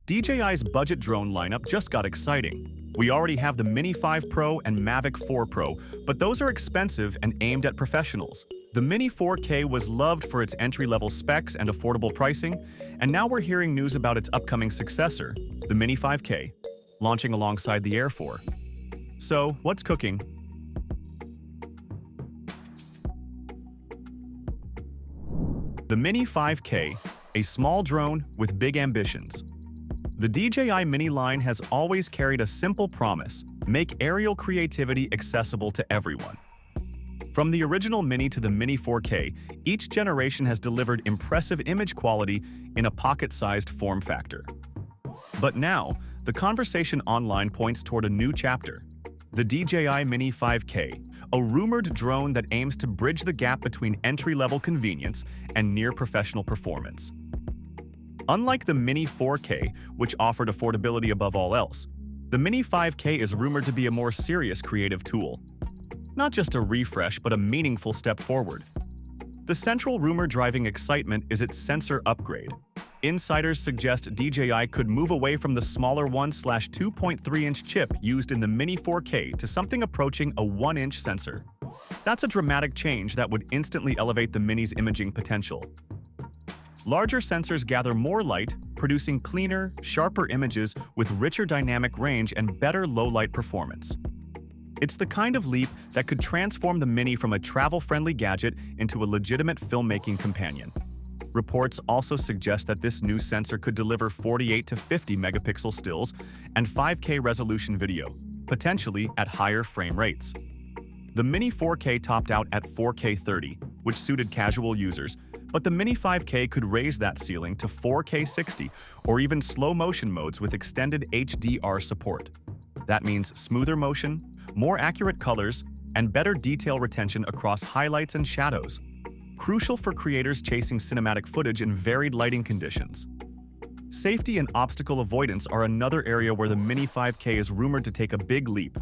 DJI's budget drone lineup just got exciting. We already have the Mini 5 Pro and Mavic 4 Pro, but those are expensive and aimed at professionals. The Mini 4K was loved for its entry-level specs and affordable pricing, and now we're hearing news about its upcoming successor, the Mini 5K, launching alongside the Air 4. So, what's cooking? The Mini 5K, a small drone with big ambitions. The DJI Mini line has always carried a simple promise: make aerial creativity accessible to everyone. From the original Mini to the Mini 4K, each generation has delivered impressive image quality in a pocket-sized form factor. But now, the conversation online points toward a new chapter: the DJI Mini 5K, a rumored drone that aims to bridge the gap between entry-level convenience and near-professional performance. Unlike the Mini 4K, which offered affordability above all else, the Mini 5K is rumored to be a more serious creative tool. Not just a refresh, but a meaningful step forward. The central rumor driving excitement is its sensor upgrade. Insiders suggest DJI could move away from the smaller 1/2.3-inch chip used in the Mini 4K to something approaching a 1-inch sensor. That's a dramatic change that would instantly elevate the Mini's imaging potential. Larger sensors gather more light, producing cleaner, sharper images with richer dynamic range and better low-light performance. It's the kind of leap that could transform the Mini from a travel-friendly gadget into a legitimate filmmaking companion. Reports also suggest that this new sensor could deliver 48 to 50 megapixel stills and 5K resolution video, potentially at higher frame rates. The Mini 4K topped out at 4K 30, which suited casual users, but the Mini 5K could raise that ceiling to 4K 60 or even slow motion modes with extended HDR support. That means smoother motion, more accurate colors, and better detail retention across highlights and shadows, crucial for creators chasing cinematic footage in varied lighting conditions. Safety and obstacle avoidance are another area where the Mini 5K is rumored to take a big leap.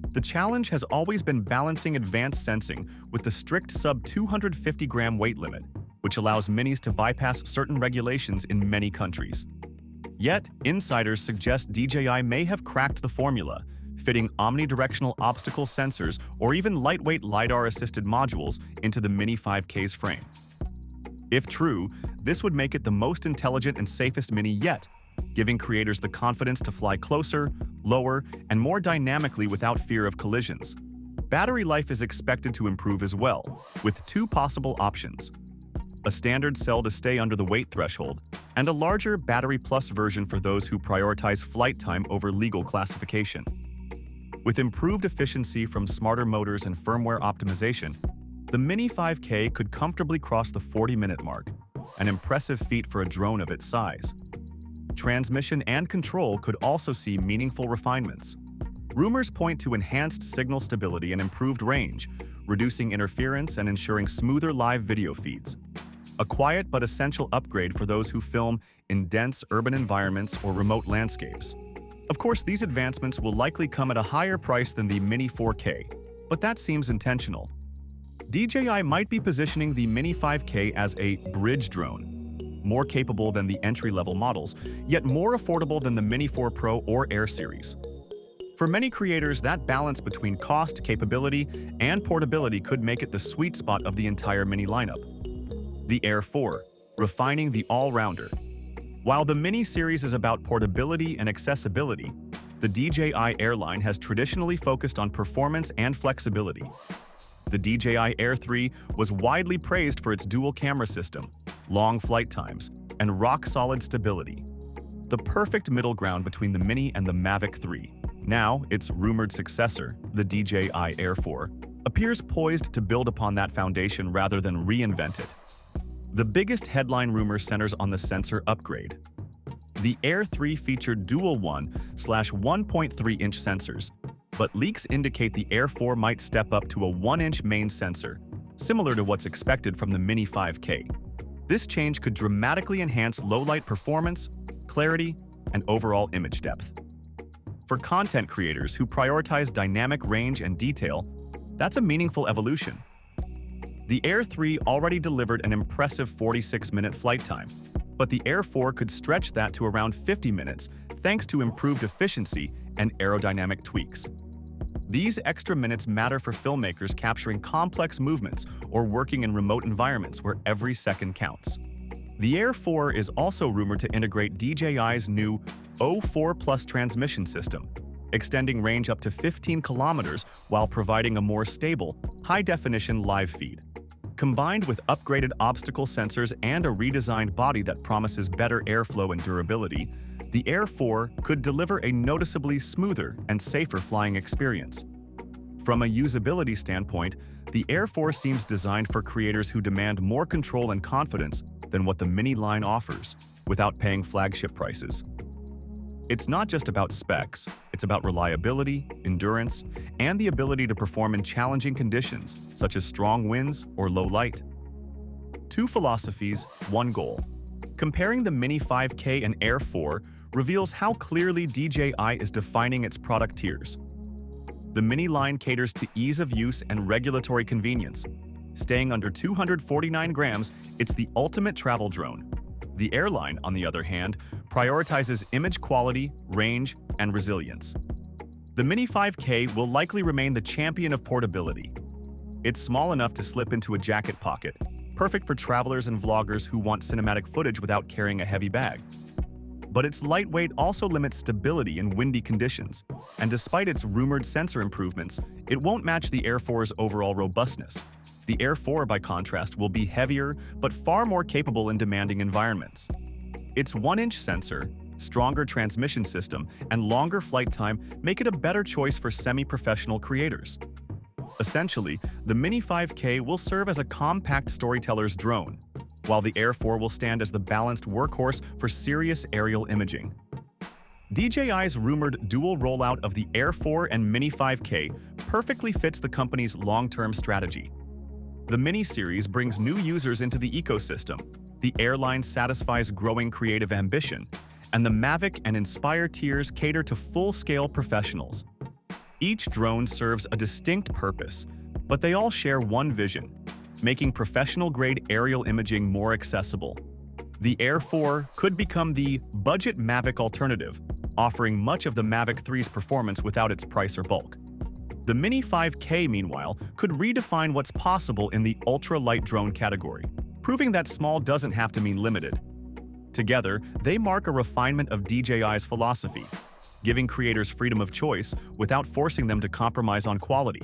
The challenge has always been balancing advanced sensing with the strict sub-250-gram weight limit, which allows Minis to bypass certain regulations in many countries. Yet, insiders suggest DJI may have cracked the formula, fitting omnidirectional obstacle sensors or even lightweight LiDAR-assisted modules into the Mini 5K's frame. If true, this would make it the most intelligent and safest Mini yet, giving creators the confidence to fly closer, lower, and more dynamically without fear of collisions. Battery life is expected to improve as well, with two possible options: a standard cell to stay under the weight threshold, and a larger Battery Plus version for those who prioritize flight time over legal classification. With improved efficiency from smarter motors and firmware optimization, the Mini 5K could comfortably cross the 40-minute mark, an impressive feat for a drone of its size. Transmission and control could also see meaningful refinements. Rumors point to enhanced signal stability and improved range, reducing interference and ensuring smoother live video feeds. A quiet but essential upgrade for those who film in dense urban environments or remote landscapes. Of course, these advancements will likely come at a higher price than the Mini 4K, but that seems intentional. DJI might be positioning the Mini 5K as a bridge drone, more capable than the entry-level models, yet more affordable than the Mini 4 Pro or Air series. For many creators, that balance between cost, capability, and portability could make it the sweet spot of the entire Mini lineup. The Air 4, refining the all-rounder. While the Mini series is about portability and accessibility, the DJI AIR line has traditionally focused on performance and flexibility. The DJI AIR 3 was widely praised for its dual camera system, long flight times, and rock-solid stability. The perfect middle ground between the Mini and the Mavic 3. Now, its rumored successor, the DJI AIR 4, appears poised to build upon that foundation rather than reinvent it. The biggest headline rumor centers on the sensor upgrade. The Air 3 featured dual 1/1.3-inch sensors, but leaks indicate the Air 4 might step up to a 1-inch main sensor, similar to what's expected from the Mini 5K. This change could dramatically enhance low-light performance, clarity, and overall image depth. For content creators who prioritize dynamic range and detail, that's a meaningful evolution. The Air 3 already delivered an impressive 46-minute flight time, but the Air 4 could stretch that to around 50 minutes thanks to improved efficiency and aerodynamic tweaks. These extra minutes matter for filmmakers capturing complex movements or working in remote environments where every second counts. The Air 4 is also rumored to integrate DJI's new O4 Plus transmission system, extending range up to 15 kilometers while providing a more stable, high-definition live feed. Combined with upgraded obstacle sensors and a redesigned body that promises better airflow and durability, the Air 4 could deliver a noticeably smoother and safer flying experience. From a usability standpoint, the Air 4 seems designed for creators who demand more control and confidence than what the Mini line offers, without paying flagship prices. It's not just about specs, it's about reliability, endurance, and the ability to perform in challenging conditions, such as strong winds or low light. Two philosophies, one goal. Comparing the Mini 5K and Air 4 reveals how clearly DJI is defining its product tiers. The Mini line caters to ease of use and regulatory convenience. Staying under 249 grams, it's the ultimate travel drone. The Air line, on the other hand, prioritizes image quality, range, and resilience. The Mini 5K will likely remain the champion of portability. It's small enough to slip into a jacket pocket, perfect for travelers and vloggers who want cinematic footage without carrying a heavy bag. But its lightweight also limits stability in windy conditions, and despite its rumored sensor improvements, it won't match the Air 4's overall robustness. The Air 4, by contrast, will be heavier but far more capable in demanding environments. Its 1-inch sensor, stronger transmission system, and longer flight time make it a better choice for semi-professional creators. Essentially, the Mini 5K will serve as a compact storyteller's drone, while the Air 4 will stand as the balanced workhorse for serious aerial imaging. DJI's rumored dual rollout of the Air 4 and Mini 5K perfectly fits the company's long-term strategy. The Mini series brings new users into the ecosystem, the airline satisfies growing creative ambition, and the Mavic and Inspire tiers cater to full-scale professionals. Each drone serves a distinct purpose, but they all share one vision: making professional-grade aerial imaging more accessible. The Air 4 could become the budget Mavic alternative, offering much of the Mavic 3's performance without its price or bulk. The Mini 5K, meanwhile, could redefine what's possible in the ultra-light drone category, proving that small doesn't have to mean limited. Together, they mark a refinement of DJI's philosophy, giving creators freedom of choice without forcing them to compromise on quality.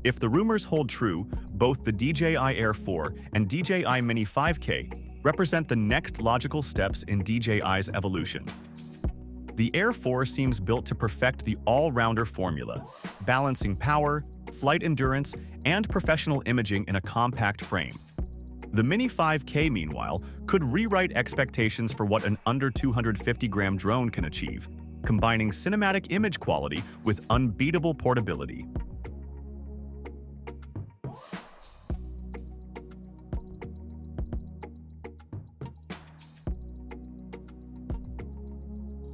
If the rumors hold true, both the DJI Air 4 and DJI Mini 5K represent the next logical steps in DJI's evolution. The Air 4 seems built to perfect the all-rounder formula, balancing power, flight endurance, and professional imaging in a compact frame. The Mini 5K, meanwhile, could rewrite expectations for what an under 250-gram drone can achieve, combining cinematic image quality with unbeatable portability.